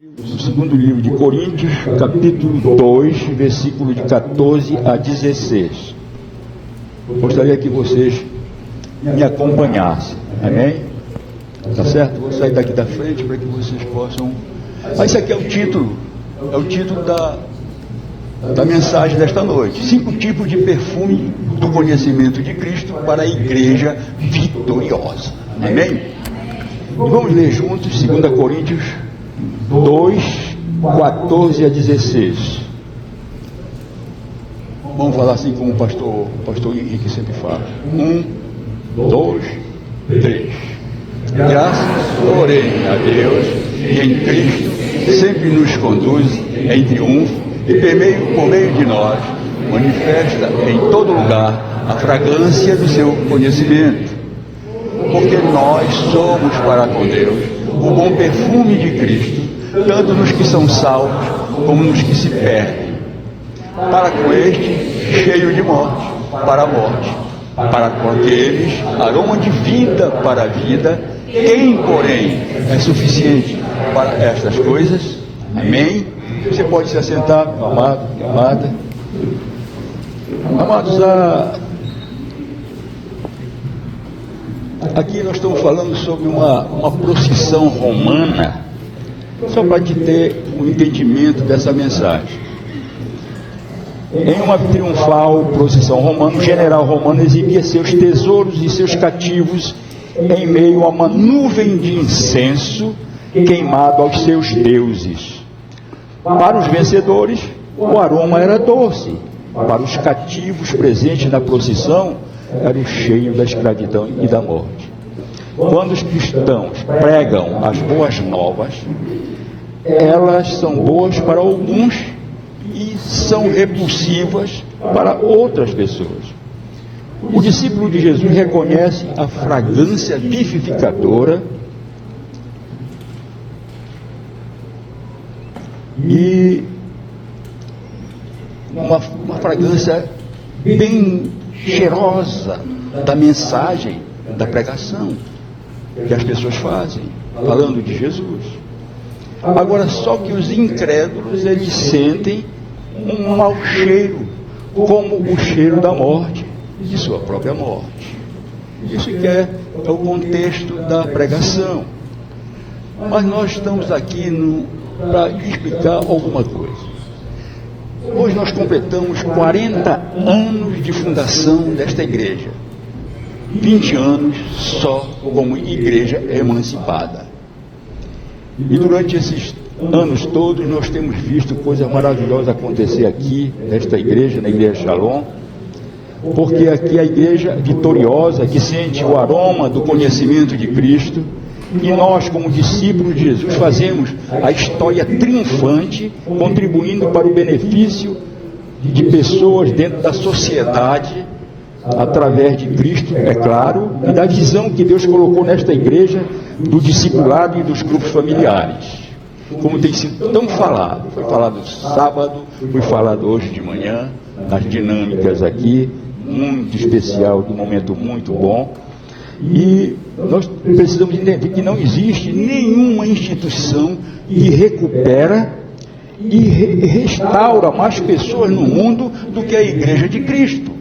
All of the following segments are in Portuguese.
No segundo livro de Coríntios, capítulo 2, versículo de 14 a 16. Gostaria que vocês me acompanhassem, amém? Tá certo? Vou sair daqui da frente para que vocês possam... Esse aqui é o título da mensagem desta noite. 5 tipos de perfume do conhecimento de Cristo para a igreja vitoriosa, amém? E vamos ler juntos 2 Coríntios 2, 14 a 16. Vamos falar assim como o pastor Henrique sempre fala. 1, 2, 3. Graças, porém, a Deus, que em Cristo sempre nos conduz em triunfo e por meio de nós manifesta em todo lugar a fragrância do seu conhecimento. Porque nós somos para com Deus o bom perfume de Cristo, tanto nos que são salvos como nos que se perdem. Para com este, cheio de morte, para a morte. Para com aqueles, aroma de vida para a vida. Quem, porém, é suficiente para estas coisas? Amém? Você pode se assentar, meu amado, minha amada. Amados, aqui nós estamos falando sobre uma procissão romana, só para te ter um entendimento dessa mensagem. Em uma triunfal procissão romana, o general romano exibia seus tesouros e seus cativos em meio a uma nuvem de incenso queimado aos seus deuses. Para os vencedores, o aroma era doce. Para os cativos presentes na procissão, era o cheiro da escravidão e da morte. Quando os cristãos pregam as boas novas, elas são boas para alguns e são repulsivas para outras pessoas. O discípulo de Jesus reconhece a fragrância vivificadora e uma fragrância bem cheirosa da mensagem, da pregação que as pessoas fazem, falando de Jesus. Agora, só que os incrédulos, eles sentem um mau cheiro, como o cheiro da morte, de sua própria morte. Isso que é o contexto da pregação. Mas nós estamos aqui para explicar alguma coisa. Hoje nós completamos 40 anos de fundação desta igreja. 20 anos só como igreja emancipada. E durante esses anos todos nós temos visto coisas maravilhosas acontecer aqui, nesta igreja, na Igreja Shalom, porque aqui é a igreja vitoriosa, que sente o aroma do conhecimento de Cristo, e nós, como discípulos de Jesus, fazemos a história triunfante, contribuindo para o benefício de pessoas dentro da sociedade, através de Cristo, é claro, e da visão que Deus colocou nesta igreja, do discipulado e dos grupos familiares. Como tem sido tão falado, foi falado sábado, foi falado hoje de manhã, nas dinâmicas aqui, muito especial, de um momento muito bom. E nós precisamos entender que não existe nenhuma instituição que recupera e restaura mais pessoas no mundo do que a Igreja de Cristo.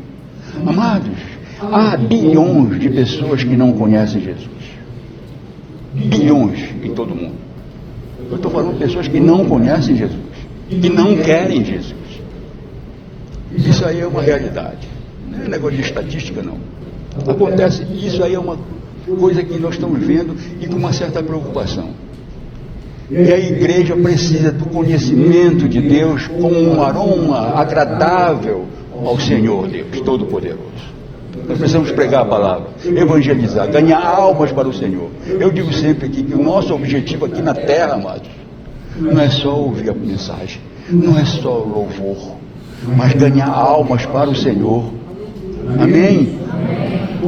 Amados, há bilhões de pessoas que não conhecem Jesus. Bilhões em todo o mundo. Eu estou falando de pessoas que não conhecem Jesus, que não querem Jesus. Isso aí é uma realidade. Não é negócio de estatística, não. Acontece, isso aí é uma coisa que nós estamos vendo e com uma certa preocupação. E a igreja precisa do conhecimento de Deus como um aroma agradável ao Senhor Deus Todo-Poderoso. Nós precisamos pregar a palavra, evangelizar, ganhar almas para o Senhor. Eu digo sempre aqui que o nosso objetivo aqui na terra, amados, não é só ouvir a mensagem, não é só louvor, mas ganhar almas para o Senhor. Amém?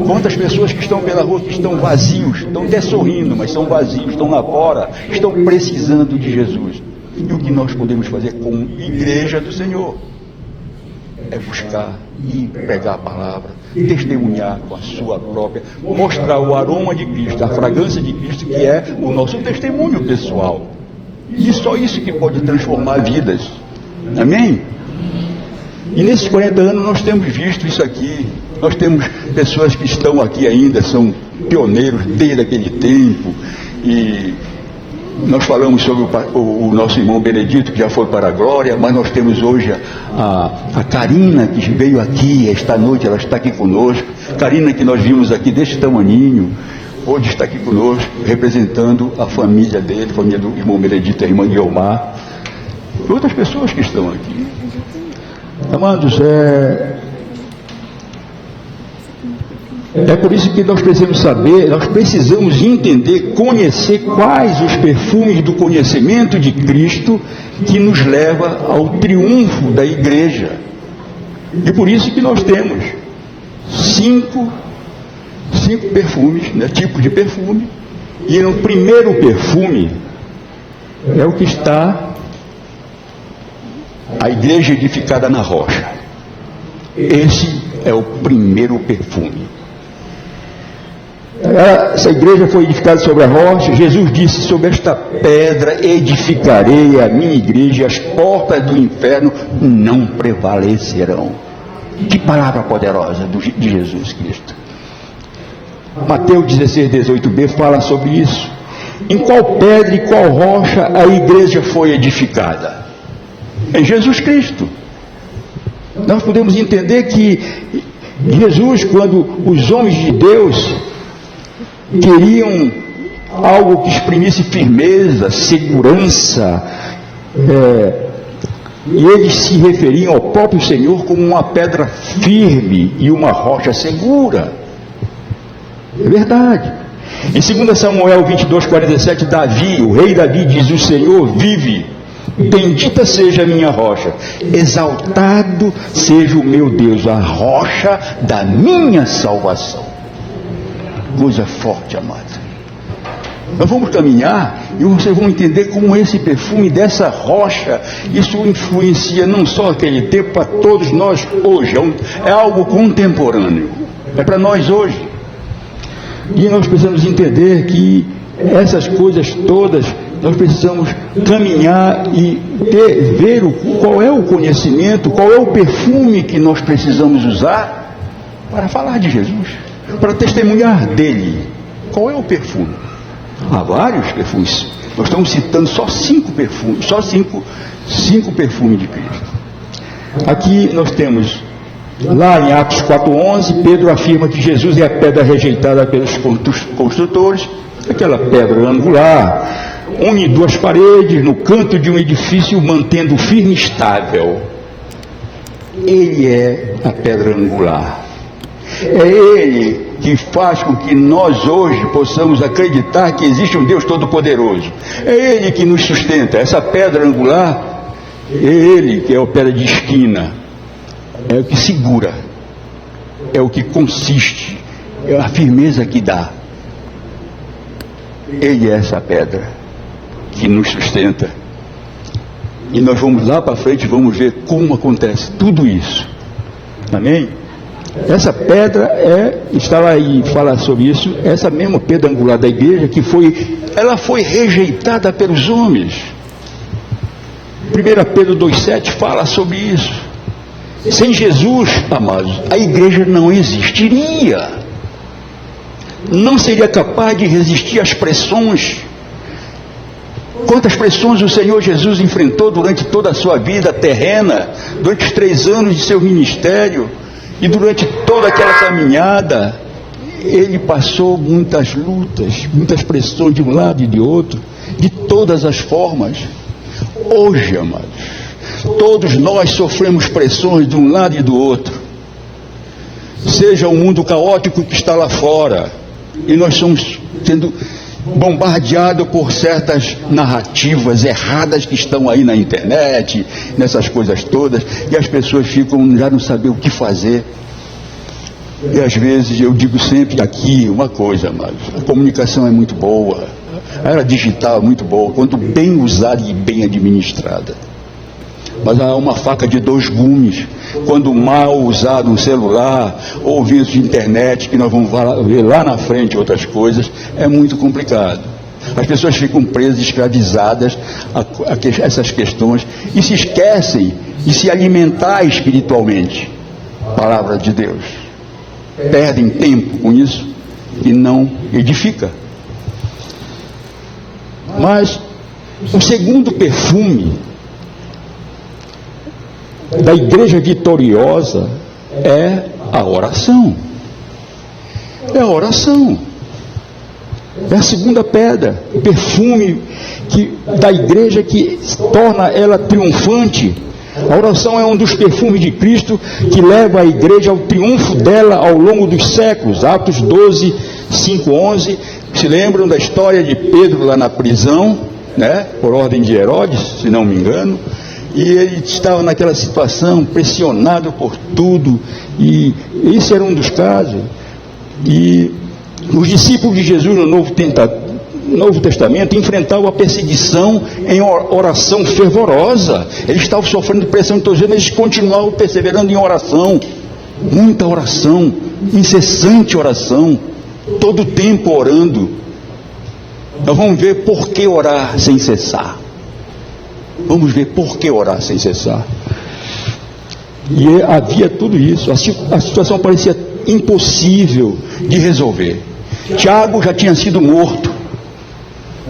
Quantas pessoas que estão pela rua, que estão vazios, estão até sorrindo, mas são vazios, estão lá fora, estão precisando de Jesus. E o que nós podemos fazer como igreja do Senhor é buscar e pregar a palavra, testemunhar com a sua própria, mostrar o aroma de Cristo, a fragrância de Cristo, que é o nosso testemunho pessoal. E só isso que pode transformar vidas. Amém? E nesses 40 anos nós temos visto isso aqui. Nós temos pessoas que estão aqui ainda, são pioneiros desde aquele tempo. E nós falamos sobre o nosso irmão Benedito, que já foi para a glória, mas nós temos hoje a Karina, que veio aqui esta noite, ela está aqui conosco. Karina, que nós vimos aqui deste tamaninho, hoje está aqui conosco, representando a família dele, a família do irmão Benedito, a irmã Guilmar, e outras pessoas que estão aqui. Amados, é por isso que nós precisamos saber, nós precisamos entender, conhecer quais os perfumes do conhecimento de Cristo que nos leva ao triunfo da igreja. E por isso que nós temos cinco perfumes, né, tipos de perfume. E no primeiro perfume é o que está a igreja edificada na rocha. Esse é o primeiro perfume. Essa igreja foi edificada sobre a rocha. Jesus disse: sobre esta pedra edificarei a minha igreja, e as portas do inferno não prevalecerão. Que palavra poderosa de Jesus Cristo. Mateus 16:18b fala sobre isso. Em qual pedra e qual rocha a igreja foi edificada? Em Jesus Cristo. Nós podemos entender que Jesus, quando os homens de Deus queriam algo que exprimisse firmeza, segurança, e eles se referiam ao próprio Senhor como uma pedra firme e uma rocha segura. É verdade. Em 2 Samuel 22:47, Davi, o rei Davi, diz: o Senhor vive, bendita seja a minha rocha, exaltado seja o meu Deus, a rocha da minha salvação. Coisa forte, amado. Nós vamos caminhar e vocês vão entender como esse perfume dessa rocha, isso influencia não só aquele tempo, para todos nós hoje. É algo contemporâneo, é para nós hoje. E nós precisamos entender que essas coisas todas, nós precisamos caminhar e ver qual é o conhecimento, qual é o perfume que nós precisamos usar para falar de Jesus, para testemunhar dele. Qual é o perfume? Há vários perfumes. Nós estamos citando só 5 perfumes, só cinco perfumes de Cristo. Aqui nós temos, lá em Atos 4:11, Pedro afirma que Jesus é a pedra rejeitada pelos construtores, aquela pedra angular, une 2 paredes no canto de um edifício, mantendo firme e estável. Ele é a pedra angular. É ele que faz com que nós hoje possamos acreditar que existe um Deus Todo-Poderoso. É ele que nos sustenta. Essa pedra angular, é ele que é a pedra de esquina. É o que segura, é o que consiste, é a firmeza que dá. Ele é essa pedra que nos sustenta. E nós vamos lá para frente, vamos ver como acontece tudo isso. Amém? Essa pedra estava aí, fala sobre isso, essa mesma pedra angular da igreja, ela foi rejeitada pelos homens. 1 Pedro 2,7 fala sobre isso. Sem Jesus, amados, a igreja não existiria. Não seria capaz de resistir às pressões. Quantas pressões o Senhor Jesus enfrentou durante toda a sua vida terrena, durante os 3 anos de seu ministério, e durante toda aquela caminhada, ele passou muitas lutas, muitas pressões de um lado e de outro, de todas as formas. Hoje, amados, todos nós sofremos pressões de um lado e do outro. Seja o mundo caótico que está lá fora, e nós somos sendo bombardeados por certas narrativas erradas que estão aí na internet, nessas coisas todas, e as pessoas ficam já não sabem o que fazer. E às vezes eu digo sempre aqui uma coisa, amados: a comunicação é muito boa, a era digital é muito boa, quando bem usada e bem administrada. Mas há uma faca de 2 gumes. Quando mal usado um celular ou vídeos de internet, que nós vamos ver lá na frente outras coisas, é muito complicado. As pessoas ficam presas, escravizadas a essas questões e se esquecem de se alimentar espiritualmente. Palavra de Deus. Perdem tempo com isso e não edifica. Mas o segundo perfume da igreja vitoriosa é a oração. É a oração. É a segunda pedra, o perfume da igreja que torna ela triunfante. A oração é um dos perfumes de Cristo que leva a igreja ao triunfo dela ao longo dos séculos. Atos 12, 5, 11. Se lembram da história de Pedro lá na prisão, né? Por ordem de Herodes, se não me engano. E ele estava naquela situação, pressionado por tudo. E esse era um dos casos. E os discípulos de Jesus no Novo Testamento enfrentavam a perseguição em oração fervorosa. Eles estavam sofrendo pressão de todos os, mas eles continuavam perseverando em oração. Muita oração, incessante oração, todo o tempo orando. Nós vamos ver por que orar sem cessar. Vamos ver por que orar sem cessar. E havia tudo isso. A situação parecia impossível de resolver. Tiago já tinha sido morto,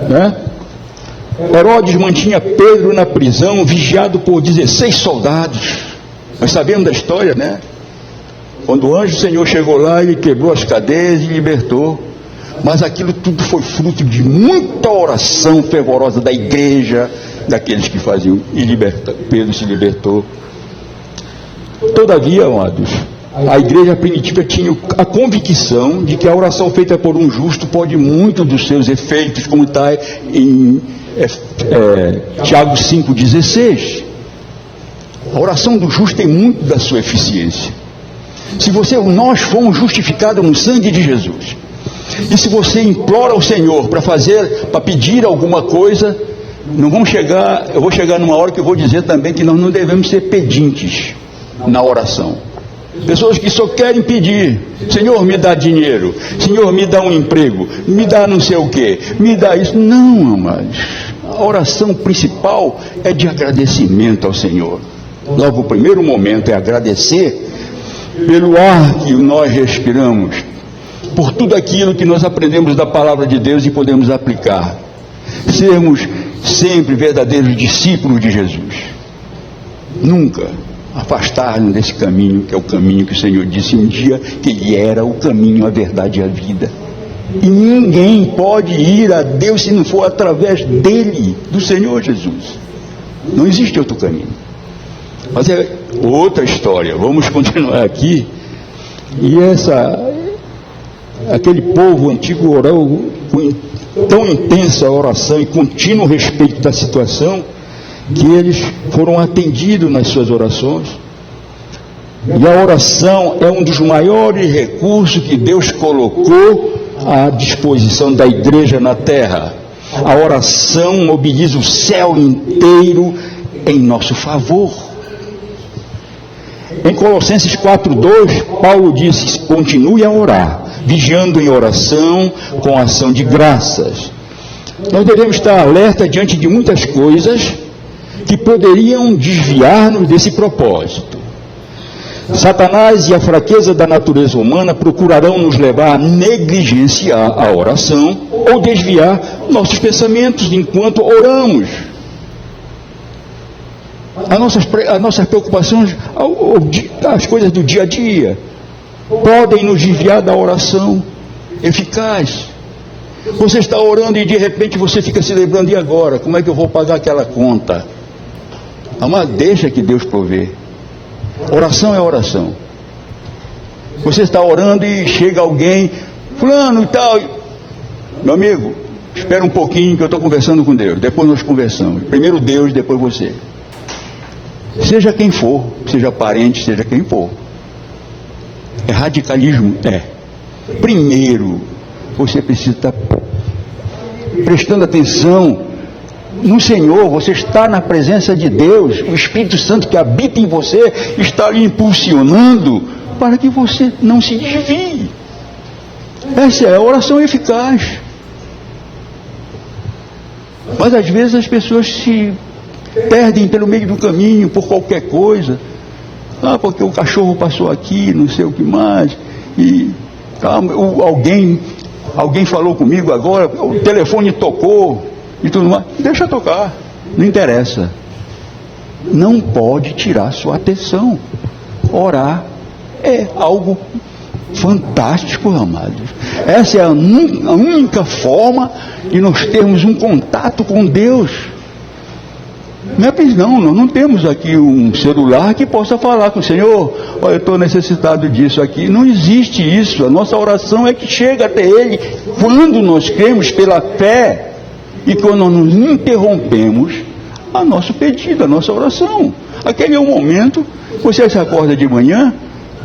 né? Herodes mantinha Pedro na prisão, vigiado por 16 soldados. Nós sabemos da história, né? Quando o anjo do Senhor chegou lá, ele quebrou as cadeias e libertou. Mas aquilo tudo foi fruto de muita oração fervorosa da igreja, daqueles que faziam, e Pedro se libertou. Todavia, amados, a igreja primitiva tinha a convicção de que a oração feita por um justo pode muito dos seus efeitos, como está em Tiago 5,16. A oração do justo tem muito da sua eficiência. Nós fomos justificados no sangue de Jesus. E se você implora ao Senhor para pedir alguma coisa, eu vou chegar numa hora que eu vou dizer também que nós não devemos ser pedintes na oração. Pessoas que só querem pedir: Senhor, me dá dinheiro, Senhor, me dá um emprego, me dá não sei o que, me dá isso. Não, amados. A oração principal é de agradecimento ao Senhor. Logo, o primeiro momento é agradecer pelo ar que nós respiramos, por tudo aquilo que nós aprendemos da palavra de Deus e podemos aplicar. Sermos sempre verdadeiros discípulos de Jesus. Nunca afastar-nos desse caminho, que é o caminho que o Senhor disse um dia que Ele era o caminho, a verdade e a vida. E ninguém pode ir a Deus se não for através dele, do Senhor Jesus. Não existe outro caminho. Mas é outra história. Vamos continuar aqui. E aquele povo antigo orou com tão intensa oração e contínuo respeito da situação, que eles foram atendidos nas suas orações. E a oração é um dos maiores recursos que Deus colocou à disposição da igreja na terra. A oração mobiliza o céu inteiro em nosso favor. Em Colossenses 4:2, Paulo diz: continue a orar, vigiando em oração com ação de graças. Nós devemos estar alerta diante de muitas coisas que poderiam desviar-nos desse propósito. Satanás e a fraqueza da natureza humana procurarão nos levar a negligenciar a oração ou desviar nossos pensamentos enquanto oramos. As nossas preocupações, as coisas do dia a dia, podem nos desviar da oração eficaz. Você está orando e de repente você fica se lembrando: e agora? Como é que eu vou pagar aquela conta? Mas deixa que Deus provê. Oração é oração. Você está orando e chega alguém, fulano e tal. Meu amigo, espera um pouquinho que eu estou conversando com Deus. Depois nós conversamos. Primeiro Deus, depois você. Seja quem for, seja parente, seja quem for. É radicalismo? É. Primeiro, você precisa estar prestando atenção no Senhor. Você está na presença de Deus. O Espírito Santo que habita em você está lhe impulsionando para que você não se desvie. Essa é a oração eficaz. Mas às vezes as pessoas se perdem pelo meio do caminho por qualquer coisa. Porque o cachorro passou aqui, não sei o que mais, e alguém falou comigo agora, o telefone tocou e tudo mais. Deixa tocar, não interessa. Não pode tirar sua atenção. Orar é algo fantástico, amados. Essa é a única forma de nós termos um contato com Deus. Nós não temos aqui um celular que possa falar com o Senhor, eu estou necessitado disso aqui. Não existe isso. A nossa oração é que chega até Ele quando nós cremos pela fé e quando nós nos interrompemos a nosso pedido, a nossa oração. Aquele é o momento, você se acorda de manhã,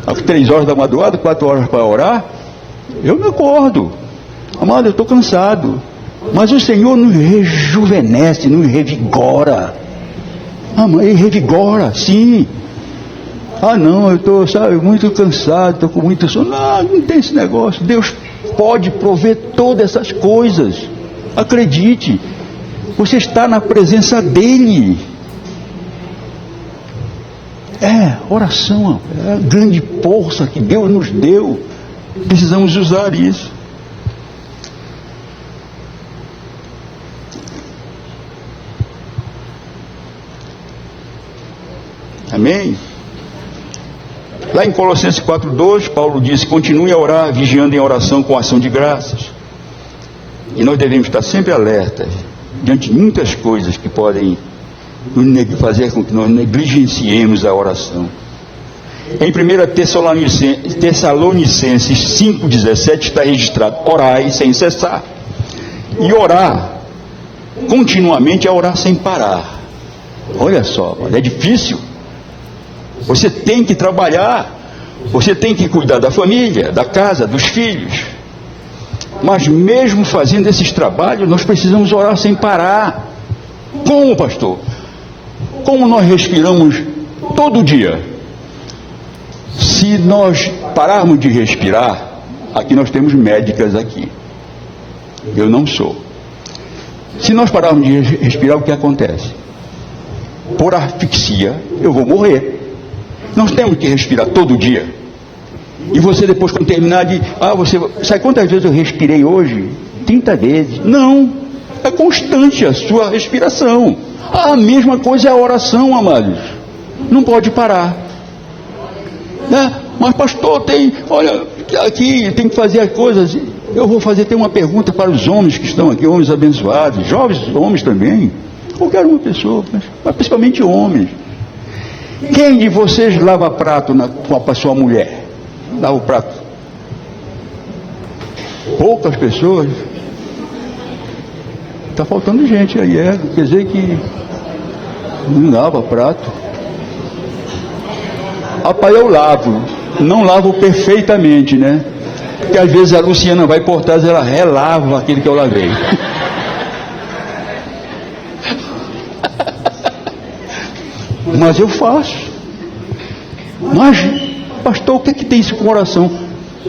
às 3 horas da madrugada, 4 horas para orar. Eu me acordo, amado, eu estou cansado, mas o Senhor nos rejuvenesce, nos revigora. Ele revigora, sim. Não, eu estou, muito cansado, estou com muito sono. Não tem esse negócio. Deus pode prover todas essas coisas. Acredite, você está na presença dEle. Oração é a grande força que Deus nos deu. Precisamos usar isso. Amém? Lá em Colossenses 4:2, Paulo diz: continue a orar, vigiando em oração com ação de graças. E nós devemos estar sempre alertas diante de muitas coisas que podem fazer com que nós negligenciemos a oração. Em 1 Tessalonicenses 5:17 está registrado: orai sem cessar. E orar continuamente é orar sem parar. Olha só, é difícil. Você tem que trabalhar, você tem que cuidar da família, da casa, dos filhos. Mas mesmo fazendo esses trabalhos, nós precisamos orar sem parar. Como, pastor? Como nós respiramos todo dia? Se nós pararmos de respirar, aqui nós temos médicas aqui. Eu não sou. Se nós pararmos de respirar, o que acontece? Por asfixia, eu vou morrer. Nós temos que respirar todo dia. E você depois, quando terminar de... você sabe quantas vezes eu respirei hoje? 30 vezes. Não. É constante a sua respiração. A mesma coisa é a oração, amados. Não pode parar. Mas pastor, olha, aqui tem que fazer as coisas. Eu vou fazer, tem uma pergunta para os homens que estão aqui, homens abençoados, jovens homens também. Qualquer uma pessoa, mas principalmente homens. Quem de vocês lava prato com a sua mulher? Lava o prato? Poucas pessoas. Está faltando gente aí, quer dizer que não lava prato. Rapaz, eu lavo, não lavo perfeitamente, né? Porque às vezes a Luciana vai por trás, ela relava aquele que eu lavei. Mas eu faço. Mas, pastor, o que é que tem isso com oração?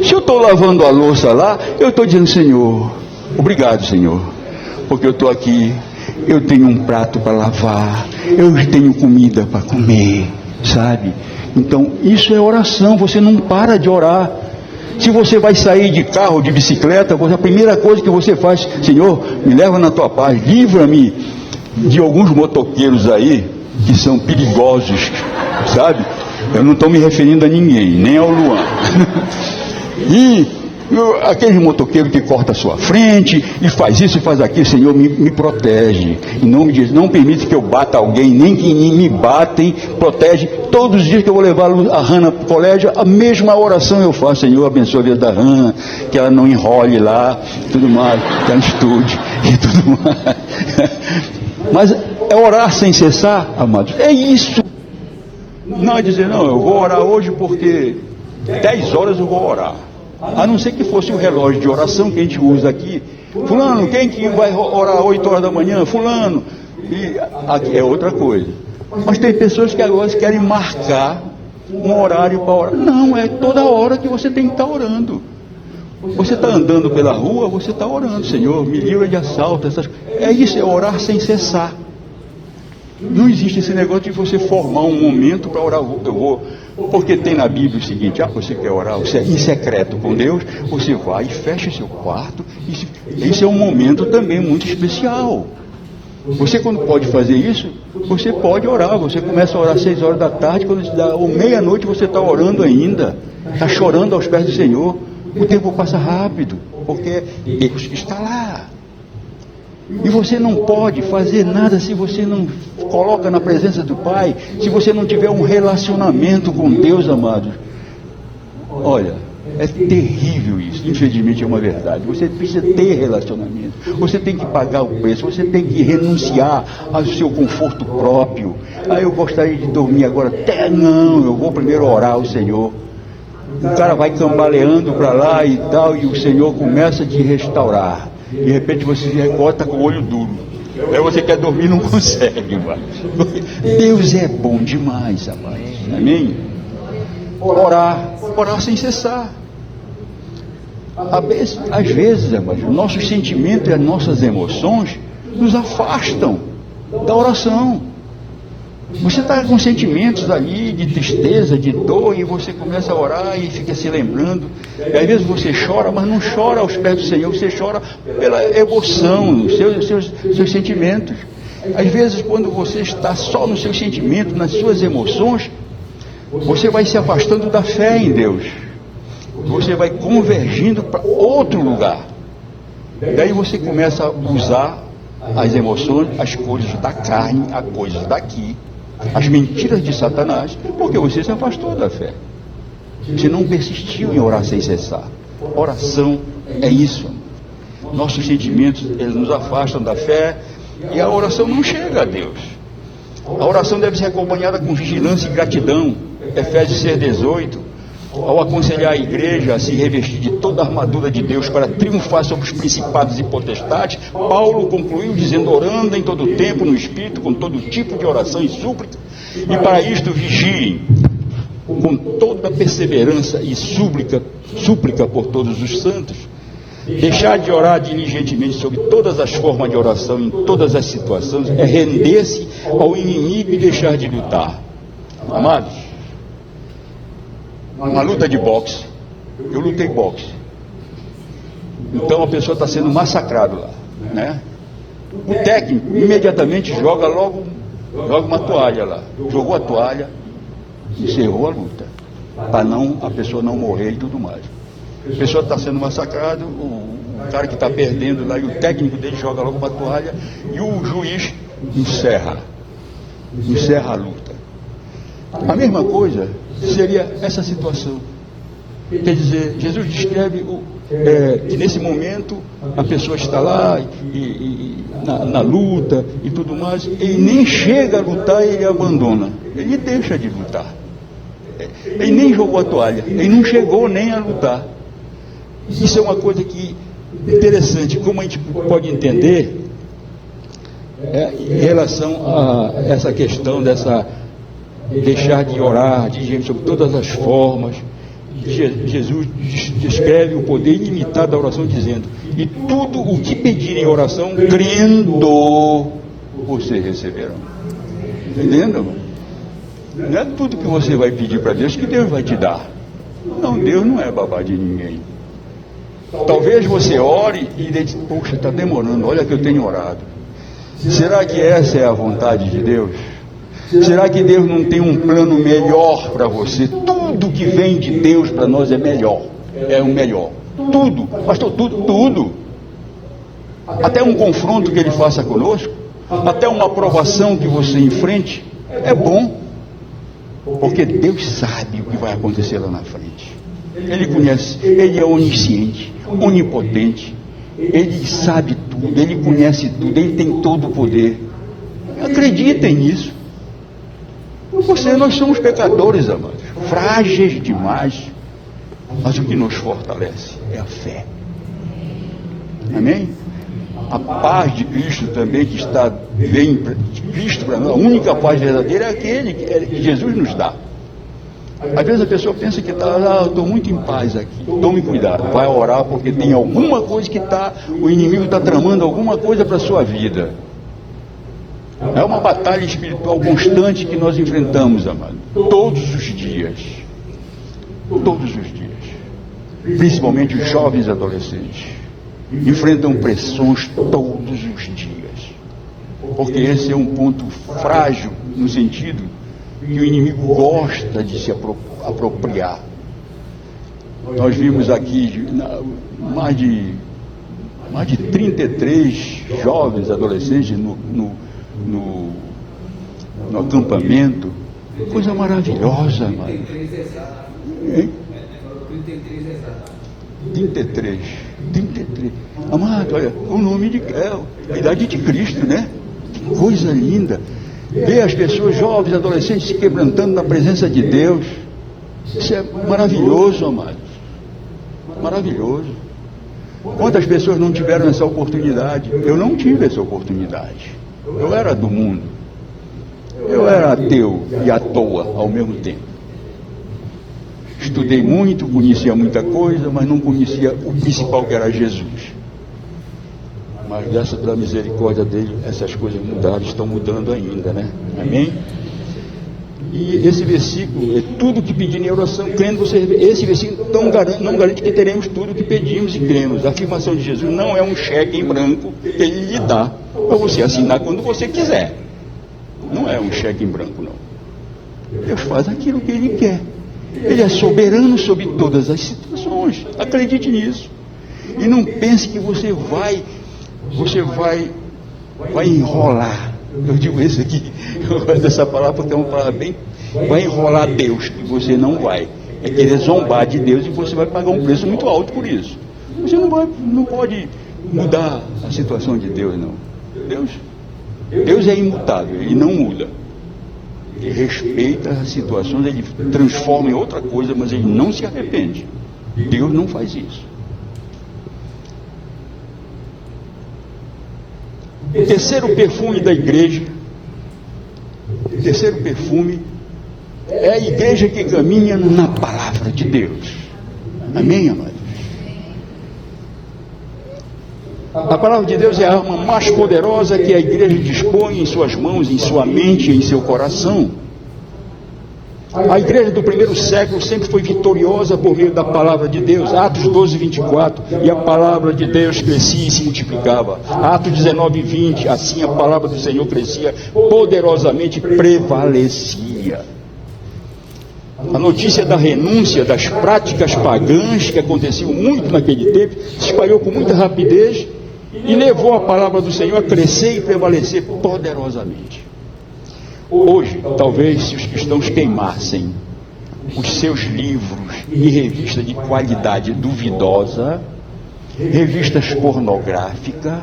Se eu estou lavando a louça lá, eu estou dizendo: Senhor, obrigado, Senhor, porque eu estou aqui, eu tenho um prato para lavar, eu tenho comida para comer, sabe? Então, isso é oração. Você não para de orar. Se você vai sair de carro, de bicicleta, a primeira coisa que você faz: Senhor, me leva na tua paz, livra-me de alguns motoqueiros aí que são perigosos, sabe? Eu não estou me referindo a ninguém, nem ao Luan. E aquele motoqueiro que corta a sua frente e faz isso e faz aquilo, Senhor, me protege. Em nome de Jesus, não permite que eu bata alguém, nem que me batem, protege. Todos os dias que eu vou levar a Hannah para o colégio, a mesma oração eu faço: Senhor, abençoe a vida da Hannah, que ela não enrole lá, tudo mais, que ela estude e tudo mais. Mas é orar sem cessar, amados. É isso. Não é dizer: não, eu vou orar hoje porque 10 horas eu vou orar. A não ser que fosse o relógio de oração que a gente usa aqui. Fulano, quem que vai orar 8 horas da manhã? Fulano. E aqui é outra coisa. Mas tem pessoas que agora querem marcar um horário para orar. Não, é toda hora que você tem que estar orando. Você está andando pela rua, você está orando: Senhor, me livra de assalto. É isso, é orar sem cessar. Não existe esse negócio de você formar um momento para orar. Eu vou, porque tem na Bíblia o seguinte: você quer orar em secreto com Deus, você vai e fecha seu quarto. Isso é um momento também muito especial. Você, quando pode fazer isso, você pode orar. Você começa a orar às 6 horas da tarde, quando dá meia-noite você está orando ainda, está chorando aos pés do Senhor. O tempo passa rápido, porque Deus está lá. E você não pode fazer nada se você não coloca na presença do Pai, se você não tiver um relacionamento com Deus, amados. Olha, é terrível isso, infelizmente é uma verdade. Você precisa ter relacionamento, você tem que pagar o preço, você tem que renunciar ao seu conforto próprio. Eu gostaria de dormir agora. Não, eu vou primeiro orar ao Senhor. O cara vai cambaleando para lá e tal, e o Senhor começa a te restaurar. De repente você se recorta com o olho duro. Aí você quer dormir e não consegue, amados. Deus é bom demais, amados. Amém? Orar sem cessar. Às vezes, amados, nossos sentimentos e as nossas emoções nos afastam da oração. Você está com sentimentos ali de tristeza, de dor, e você começa a orar e fica se lembrando. E às vezes você chora, mas não chora aos pés do Senhor, você chora pela emoção, seus sentimentos. Às vezes, quando você está só nos seus sentimentos, nas suas emoções, você vai se afastando da fé em Deus. Você vai convergindo para outro lugar. Daí você começa a usar as emoções, as coisas da carne, as coisas daqui, as mentiras de Satanás, porque você se afastou da fé. Você não persistiu em orar sem cessar. Oração é isso. Nossos sentimentos, eles nos afastam da fé, e a oração não chega a Deus. A oração deve ser acompanhada com vigilância e gratidão. Efésios 6,18. Ao aconselhar a igreja a se revestir de toda a armadura de Deus para triunfar sobre os principados e potestades, Paulo concluiu dizendo: orando em todo o tempo no Espírito, com todo tipo de oração e súplica, e para isto vigiem, com toda perseverança e súplica por todos os santos. Deixar de orar diligentemente sobre todas as formas de oração, em todas as situações, é render-se ao inimigo e deixar de lutar. Amados, uma luta de boxe, eu lutei boxe, então a pessoa está sendo massacrada lá, né? O técnico imediatamente joga uma toalha lá, jogou a toalha, encerrou a luta, para a pessoa não morrer e tudo mais. A pessoa está sendo massacrada, o cara que está perdendo lá, e o técnico dele joga logo uma toalha, e o juiz encerra a luta. A mesma coisa seria essa situação. Quer dizer, Jesus descreve que nesse momento a pessoa está lá na luta e tudo mais, ele nem chega a lutar e ele abandona, ele deixa de lutar. Ele nem jogou a toalha, ele não chegou nem a lutar. Isso é uma coisa interessante, como a gente pode entender em relação a essa questão deixar de orar, sobre todas as formas. Jesus descreve o poder ilimitado da oração dizendo: e tudo o que pedirem em oração, crendo, vocês receberão. Entendendo? Não é tudo que você vai pedir para Deus que Deus vai te dar. Não, Deus não é babá de ninguém. Talvez você ore e diz: poxa, está demorando, olha que eu tenho orado. Será que essa é a vontade de Deus? Será que Deus não tem um plano melhor para você? Tudo que vem de Deus para nós é melhor. É o melhor. Tudo, pastor, tudo. Até um confronto que Ele faça conosco, até uma aprovação que você enfrente, é bom. Porque Deus sabe o que vai acontecer lá na frente. Ele conhece, Ele é onisciente, onipotente. Ele sabe tudo, Ele conhece tudo, Ele tem todo o poder. Acreditem nisso. Nós somos pecadores, amados, frágeis demais, mas o que nos fortalece é a fé. Amém? A paz de Cristo também, que vem de Cristo para nós, a única paz verdadeira é aquele que Jesus nos dá. Às vezes a pessoa pensa que estou muito em paz aqui. Tome cuidado, vai orar porque tem alguma coisa que o inimigo está tramando alguma coisa para a sua vida. É uma batalha espiritual constante que nós enfrentamos, amado, todos os dias. Todos os dias. Principalmente os jovens adolescentes enfrentam pressões todos os dias, porque esse é um ponto frágil no sentido que o inimigo gosta de se apropriar. Nós vimos aqui mais de 33 jovens adolescentes no acampamento. Coisa maravilhosa, mano. 33. Amado, olha, o nome a idade de Cristo, né? Que coisa linda. Ver as pessoas jovens, adolescentes se quebrantando na presença de Deus. Isso é maravilhoso, amados. Maravilhoso. Quantas pessoas não tiveram essa oportunidade? Eu não tive essa oportunidade. Eu era do mundo. Eu era ateu e à toa ao mesmo tempo. Estudei muito, conhecia muita coisa, mas não conhecia o principal, que era Jesus. Mas graças à misericórdia dele, essas coisas mudaram, estão mudando ainda, né? Amém? E esse versículo é tudo que pedir em oração, crendo você. Esse versículo não garante que teremos tudo o que pedimos e cremos. A afirmação de Jesus não é um cheque em branco que ele lhe dá para você assinar quando você quiser. Não é um cheque em branco, não. Deus faz aquilo que ele quer. Ele é soberano sobre todas as situações. Acredite nisso. E não pense que você vai enrolar. Eu digo isso aqui, eu gosto dessa palavra porque é uma palavra bem... Vai enrolar Deus, e você não vai. É querer zombar de Deus e você vai pagar um preço muito alto por isso. Você não pode mudar a situação de Deus, não. Deus é imutável, ele não muda. Ele respeita as situações, ele transforma em outra coisa, mas ele não se arrepende. Deus não faz isso. O terceiro perfume da igreja, é a igreja que caminha na palavra de Deus. Amém, amados? A palavra de Deus é a arma mais poderosa que a igreja dispõe em suas mãos, em sua mente e em seu coração. A igreja do primeiro século sempre foi vitoriosa por meio da palavra de Deus. Atos 12, 24, e a palavra de Deus crescia e se multiplicava. Atos 19, 20, assim a palavra do Senhor crescia poderosamente e prevalecia. A notícia da renúncia das práticas pagãs, que aconteciam muito naquele tempo, se espalhou com muita rapidez e levou a palavra do Senhor a crescer e prevalecer poderosamente. Hoje, talvez, se os cristãos queimassem os seus livros e revistas de qualidade duvidosa, revistas pornográficas,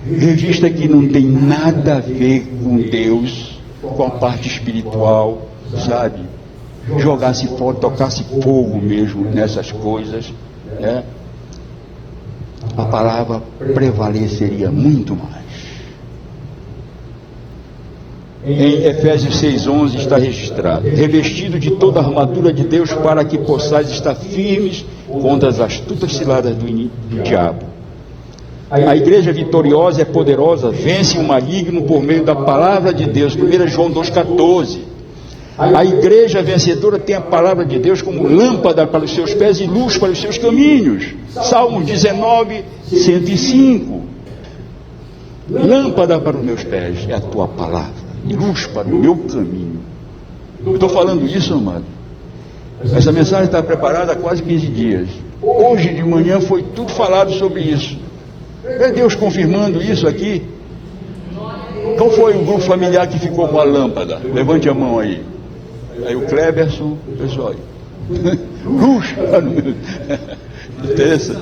revista que não tem nada a ver com Deus, com a parte espiritual, sabe? Jogasse fora, tocasse fogo mesmo nessas coisas, né? A palavra prevaleceria muito mais. Em Efésios 6,11 está registrado: revestido de toda a armadura de Deus para que possais estar firmes contra as astutas ciladas do diabo. A igreja vitoriosa é poderosa, vence o maligno por meio da palavra de Deus. 1 João 2,14. A igreja vencedora tem a palavra de Deus como lâmpada para os seus pés e luz para os seus caminhos. Salmo 19, 105. Lâmpada para os meus pés é a tua palavra, e luz para o meu caminho. Eu estou falando isso, amado. Essa mensagem está preparada há quase 15 dias. Hoje de manhã foi tudo falado sobre isso. É Deus confirmando isso aqui. Qual foi o grupo familiar que ficou com a lâmpada? Levante a mão aí. Aí o Cleberson, pessoal aí. Luz para o meu. Interessante.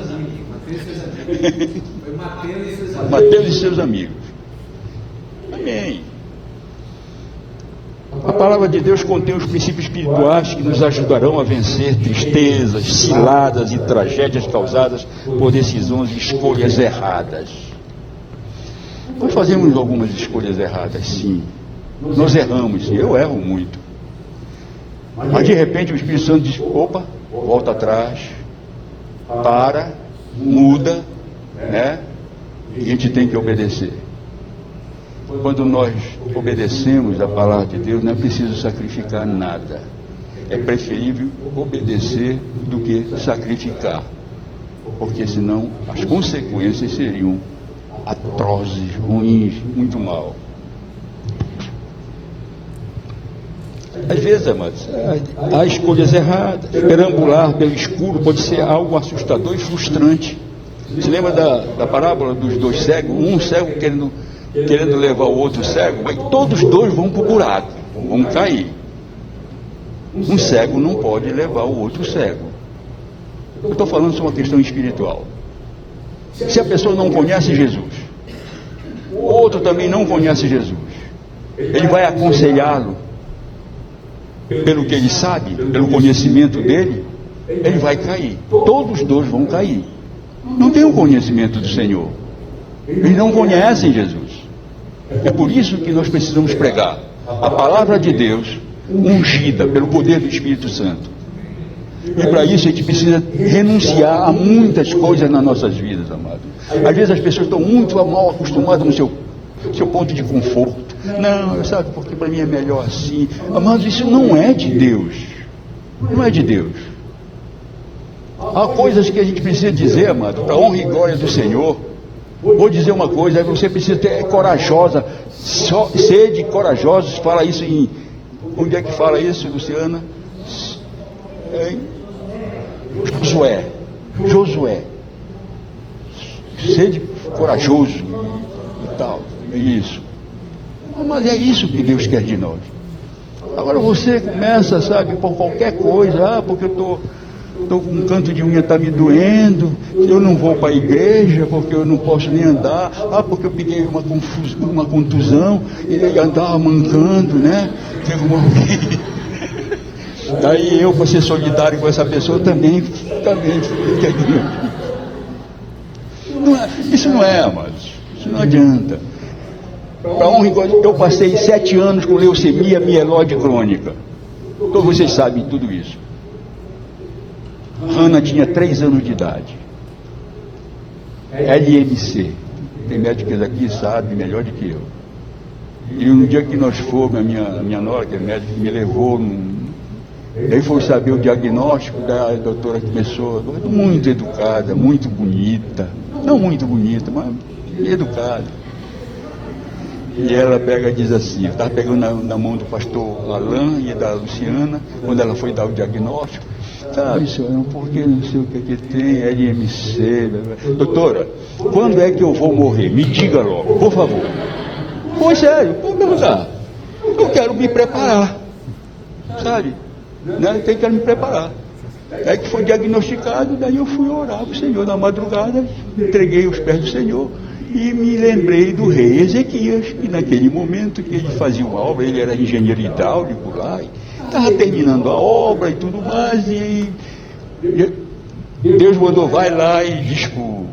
Mateus e seus amigos. Amém. A palavra de Deus contém os princípios espirituais que nos ajudarão a vencer tristezas, ciladas e tragédias causadas por decisões e escolhas erradas. Nós fazemos algumas escolhas erradas, sim. Nós erramos, eu erro muito. Mas de repente o Espírito Santo diz: opa, volta atrás, para, muda, né? E a gente tem que obedecer. Quando nós obedecemos a palavra de Deus, não é preciso sacrificar nada. É preferível obedecer do que sacrificar, porque senão as consequências seriam atrozes, ruins, muito mal. Às vezes, amados, há escolhas erradas. Perambular pelo escuro pode ser algo assustador e frustrante. Você lembra da parábola dos dois cegos? Um cego querendo levar o outro cego, mas todos dois vão para o buraco, vão cair. Um cego não pode levar o outro cego. Eu estou falando sobre uma questão espiritual. Se a pessoa não conhece Jesus, o outro também não conhece Jesus, ele vai aconselhá-lo pelo que ele sabe, pelo conhecimento dele, ele vai cair. Todos os dois vão cair. Não tem o conhecimento do Senhor. Eles não conhecem Jesus. É por isso que nós precisamos pregar a palavra de Deus, ungida pelo poder do Espírito Santo. E para isso a gente precisa renunciar a muitas coisas nas nossas vidas, amado. Às vezes as pessoas estão muito mal acostumadas no seu ponto de conforto. Não, sabe, porque para mim é melhor assim. Amados, isso não é de Deus. Não é de Deus. Há coisas que a gente precisa dizer, amado, para a honra e glória do Senhor. Vou dizer uma coisa, você precisa ter corajosa, sede corajosos, fala isso em... Onde é que fala isso, Luciana? Josué. Sede corajoso e tal, é isso. Mas é isso que Deus quer de nós. Agora você começa, sabe, por qualquer coisa, porque eu estou com um canto de unha, está me doendo, eu não vou para a igreja porque eu não posso nem andar, porque eu peguei uma contusão e andava mancando, né? Daí eu, para ser solidário com essa pessoa, também isso não é, amados, isso não adianta. Para honra e glória, eu passei 7 anos com leucemia mieloide crônica. Todos vocês sabem tudo isso. Ana tinha 3 anos de idade. LMC. Tem médicos aqui que sabem melhor do que eu. E no dia que nós fomos, a minha nora, que é médica, me levou. Daí foi saber o diagnóstico da doutora, que começou, muito educada, muito bonita. Não muito bonita, mas educada. E ela pega e diz assim, eu estava pegando na mão do pastor Alain e da Luciana, quando ela foi dar o diagnóstico. Sabe, senhor, porque não sei o que tem, LMC. Doutora, quando é que eu vou morrer? Me diga logo, por favor. Foi sério, pode perguntar. Eu quero me preparar, sabe? Né? Eu quero me preparar. É que foi diagnosticado, daí eu fui orar para o Senhor na madrugada, entreguei os pés do Senhor e me lembrei do rei Ezequias, que naquele momento que ele fazia uma obra, ele era engenheiro hidráulico lá, estava terminando a obra e tudo mais, e Deus mandou, vai lá e diz para o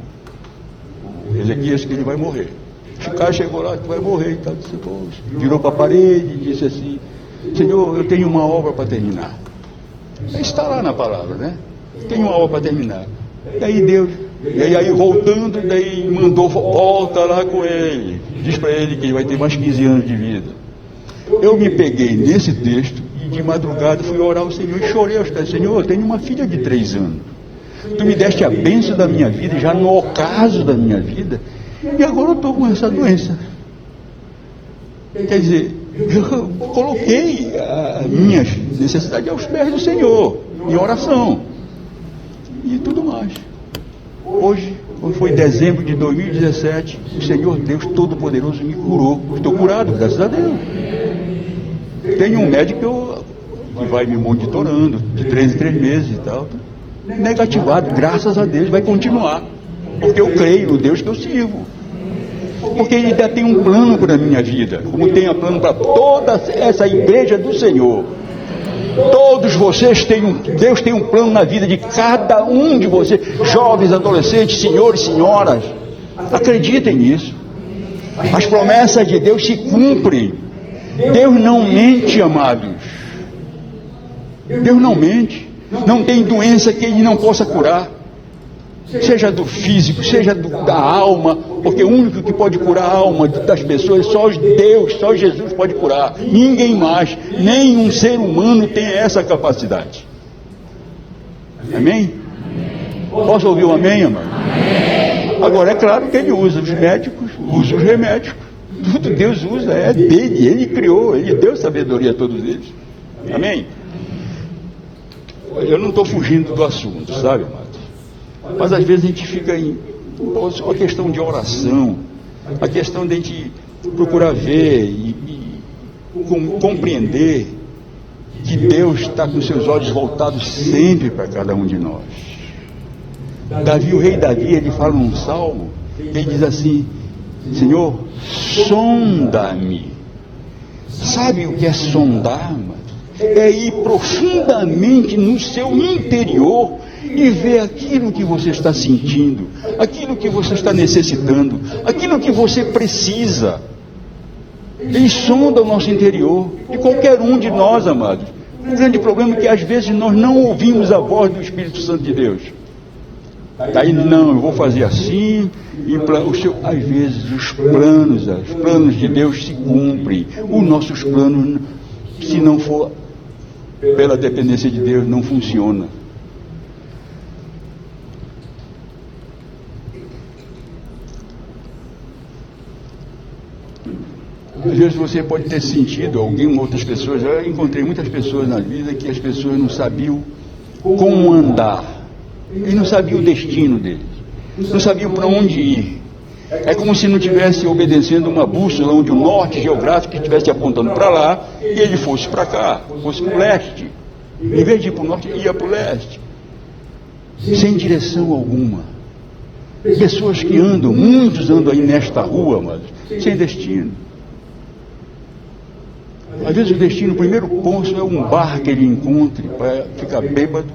Ezequias que ele vai morrer. O cara chegou lá, que vai morrer, então, virou para a parede e disse assim, Senhor, eu tenho uma obra para terminar. Está lá na palavra, né? Tenho uma obra para terminar. E aí Deus, e aí voltando, daí mandou, volta lá com ele. Diz para ele que ele vai ter mais 15 anos de vida. Eu me peguei nesse texto e de madrugada fui orar ao Senhor e chorei aos pés. Senhor, eu tenho uma filha de 3 anos. Tu me deste a bênção da minha vida, já no ocaso da minha vida, e agora eu estou com essa doença. Quer dizer, eu coloquei a minha necessidade aos pés do Senhor, em oração, e tudo mais. Hoje foi dezembro de 2017, o Senhor Deus Todo-Poderoso me curou. Estou curado, graças a Deus. Tenho um médico que vai me monitorando, de 3 em 3 meses e tal. Negativado, graças a Deus, vai continuar. Porque eu creio no Deus que eu sirvo. Porque Ele ainda tem um plano para a minha vida, como tem um plano para toda essa igreja do Senhor. Todos vocês Deus tem um plano na vida de cada um de vocês, jovens, adolescentes, senhores, senhoras. Acreditem nisso. As promessas de Deus se cumprem. Deus não mente, amados. Deus não mente. Não tem doença que Ele não possa curar. Seja do físico, seja da alma, porque o único que pode curar a alma das pessoas, só Deus, só Jesus pode curar. Ninguém mais, nenhum ser humano tem essa capacidade. Amém? Posso ouvir um amém, amado? Agora, é claro que Ele usa os médicos, usa os remédios. Tudo Deus usa, é dele, Ele criou, Ele deu sabedoria a todos eles. Amém? Eu não estou fugindo do assunto, sabe, amado? Mas às vezes a gente fica em a questão de oração, a questão de a gente procurar ver e compreender que Deus está com seus olhos voltados sempre para cada um de nós. Davi, o rei Davi, ele fala num salmo, ele diz assim: Senhor, sonda-me. Sabe o que é sondar, mano? É ir profundamente no seu interior e ver aquilo que você está sentindo, aquilo que você está necessitando, aquilo que você precisa. Ele sonda o nosso interior, de qualquer um de nós, amados. O grande problema é que às vezes nós não ouvimos a voz do Espírito Santo de Deus. Daí não, eu vou fazer assim, e às vezes os planos de Deus se cumprem. Os nossos planos, se não for pela dependência de Deus, não funciona. Às vezes você pode ter sentido, outras pessoas, eu encontrei muitas pessoas na vida que as pessoas não sabiam como andar, eles não sabiam o destino deles, não sabiam para onde ir. É como se não estivesse obedecendo uma bússola onde o norte geográfico estivesse apontando para lá e ele fosse para cá, fosse para o leste. Em vez de ir para o norte, ia para o leste, sem direção alguma. Pessoas que andam, muitos andam aí nesta rua, mas sem destino. Às vezes o destino, o primeiro ponto é um bar que ele encontre para ficar bêbado,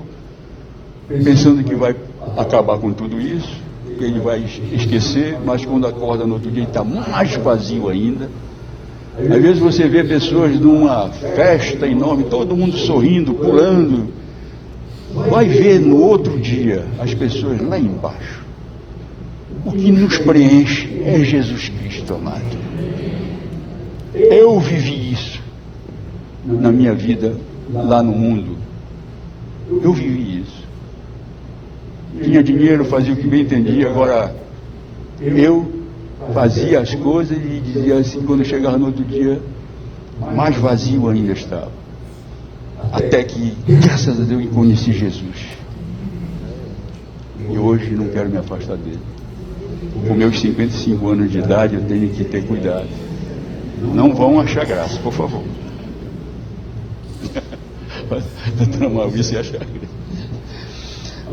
pensando que vai acabar com tudo isso, que ele vai esquecer, mas quando acorda no outro dia ele está mais vazio ainda. Às vezes você vê pessoas numa festa enorme, todo mundo sorrindo, pulando, vai ver no outro dia as pessoas lá embaixo. O que nos preenche é Jesus Cristo, amado. Eu vivi isso na minha vida lá no mundo. Eu vivi isso. Tinha dinheiro, fazia o que bem entendia. Agora eu fazia as coisas e dizia assim, quando chegava no outro dia, mais vazio ainda estava. Até que, graças a Deus, eu conheci Jesus. E hoje não quero me afastar dele. Com meus 55 anos de idade, eu tenho que ter cuidado. Não vão achar graça, por favor. Doutora Maurício achar graça.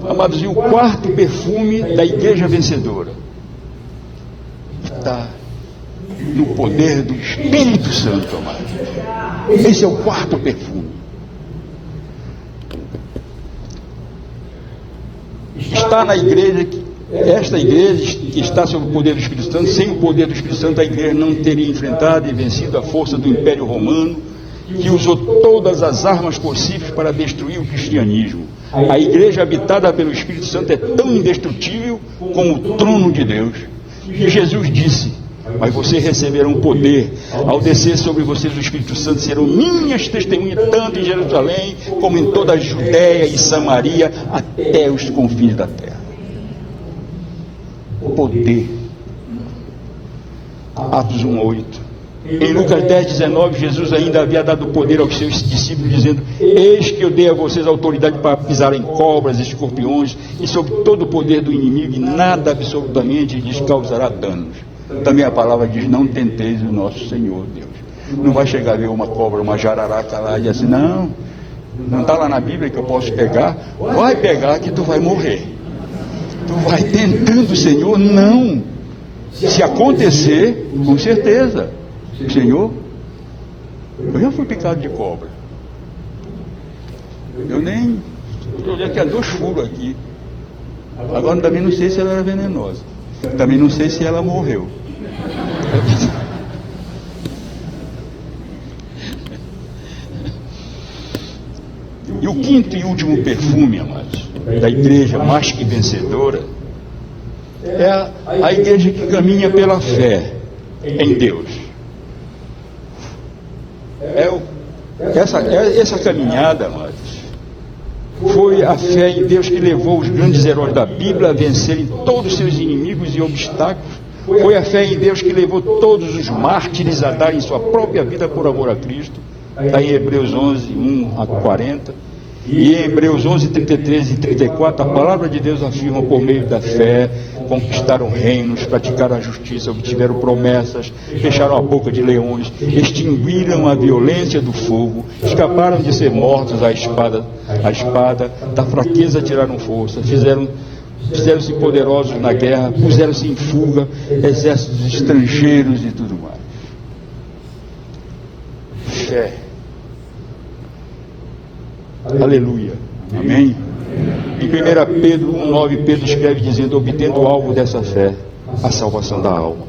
Amados, e o quarto perfume da igreja vencedora está no poder do Espírito Santo, amados. Esse é o quarto perfume. Está na igreja, esta igreja que está sob o poder do Espírito Santo. Sem o poder do Espírito Santo, a igreja não teria enfrentado e vencido a força do Império Romano, que usou todas as armas possíveis para destruir o cristianismo. A igreja habitada pelo Espírito Santo é tão indestrutível como o trono de Deus. E Jesus disse: mas vocês receberão poder ao descer sobre vocês o Espírito Santo, serão minhas testemunhas tanto em Jerusalém como em toda a Judéia e Samaria até os confins da terra. Poder. Atos 1:8. Em Lucas 10:19, Jesus ainda havia dado poder aos seus discípulos, dizendo: eis que eu dei a vocês autoridade para pisar em cobras e escorpiões e sobre todo o poder do inimigo, e nada absolutamente lhes causará danos. Também a palavra diz: não tenteis o nosso Senhor Deus. Não vai chegar a ver uma cobra, uma jararaca lá e dizer assim: não está lá na Bíblia que eu posso pegar. Vai pegar que tu vai morrer. Tu vai tentando o Senhor? Não. Se acontecer, com certeza. Senhor, eu já fui picado de cobra. Eu já tinha 2 furos aqui. Agora também não sei se ela era venenosa. Também não sei se ela morreu. E o quinto e último perfume, amados, da igreja mais que vencedora, é a igreja que caminha pela fé em Deus. Essa caminhada, amados, foi a fé em Deus que levou os grandes heróis da Bíblia a vencerem todos os seus inimigos e obstáculos. Foi a fé em Deus que levou todos os mártires a darem sua própria vida por amor a Cristo. Está em Hebreus 11, 1 a 40. E em Hebreus 11, 33 e 34, a palavra de Deus afirma: por meio da fé, conquistaram reinos, praticaram a justiça, obtiveram promessas, fecharam a boca de leões, extinguiram a violência do fogo, escaparam de ser mortos à espada, da fraqueza tiraram força, fizeram-se poderosos na guerra, puseram-se em fuga exércitos estrangeiros e tudo mais. Fé. Aleluia. Amém? Em 1 Pedro 1,9, Pedro escreve dizendo: obtendo o alvo dessa fé, a salvação da alma.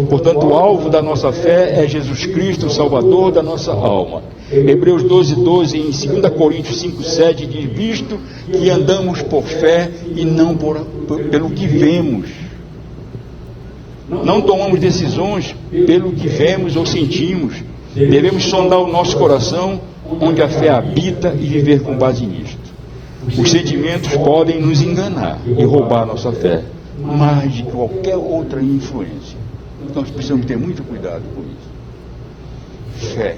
Portanto, o alvo da nossa fé é Jesus Cristo, o Salvador da nossa alma. Hebreus 12, em 2 Coríntios 5,7 diz: visto que andamos por fé e não pelo que vemos. Não tomamos decisões pelo que vemos ou sentimos. Devemos sondar o nosso coração, onde a fé habita, e viver com base nisto. Os sentimentos podem nos enganar e roubar nossa fé, mais de qualquer outra influência. Então nós precisamos ter muito cuidado com isso. Fé.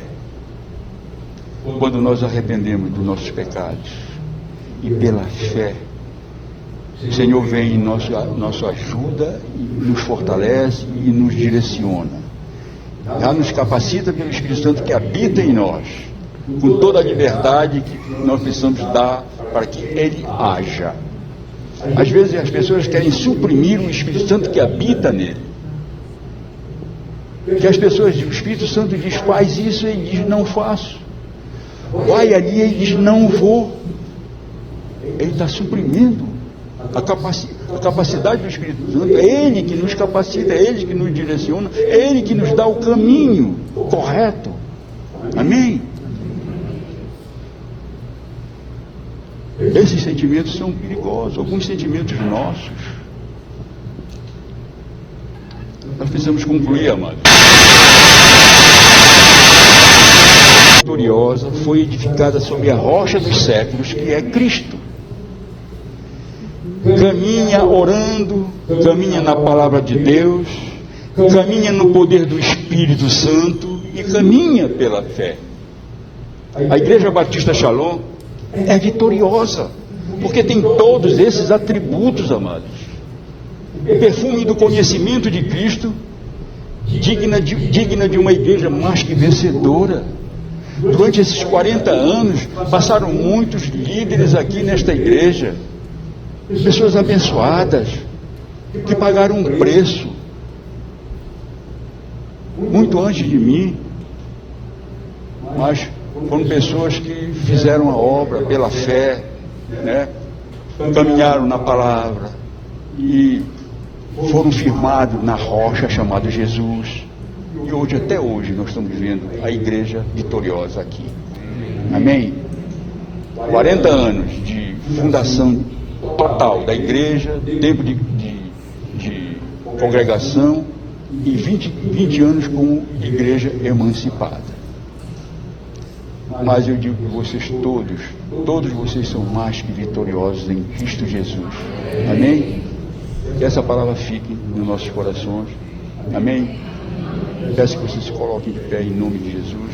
Quando nós arrependemos dos nossos pecados, e pela fé, o Senhor vem em nossa ajuda, e nos fortalece e nos direciona. Já nos capacita pelo Espírito Santo que habita em nós, com toda a liberdade que nós precisamos dar para que Ele haja. Às vezes as pessoas querem suprimir o Espírito Santo que habita nele. Que as pessoas dizem, o Espírito Santo diz, faz isso, ele diz, não faço. Vai ali, ele diz, não vou. Ele está suprimindo a capacidade do Espírito Santo. É Ele que nos capacita, é Ele que nos direciona, é Ele que nos dá o caminho correto. Amém? Esses sentimentos são perigosos, alguns sentimentos nossos. Nós precisamos concluir, amados. Vitoriosa foi edificada sobre a rocha dos séculos, que é Cristo. Caminha orando, caminha na palavra de Deus, caminha no poder do Espírito Santo e caminha pela fé. A Igreja Batista Shalom é vitoriosa, porque tem todos esses atributos, amados. O perfume do conhecimento de Cristo, digna de uma igreja mais que vencedora. Durante esses 40 anos, passaram muitos líderes aqui nesta igreja, pessoas abençoadas, que pagaram um preço, muito antes de mim, mas foram pessoas que fizeram a obra pela fé, né? Caminharam na palavra e foram firmados na rocha chamada Jesus. E hoje, até hoje, nós estamos vendo a igreja vitoriosa aqui. Amém? 40 anos de fundação total da igreja, tempo de congregação e 20 anos como igreja emancipada. Mas eu digo que vocês todos vocês são mais que vitoriosos em Cristo Jesus. Amém? Que essa palavra fique nos nossos corações. Amém? Peço que vocês se coloquem de pé em nome de Jesus.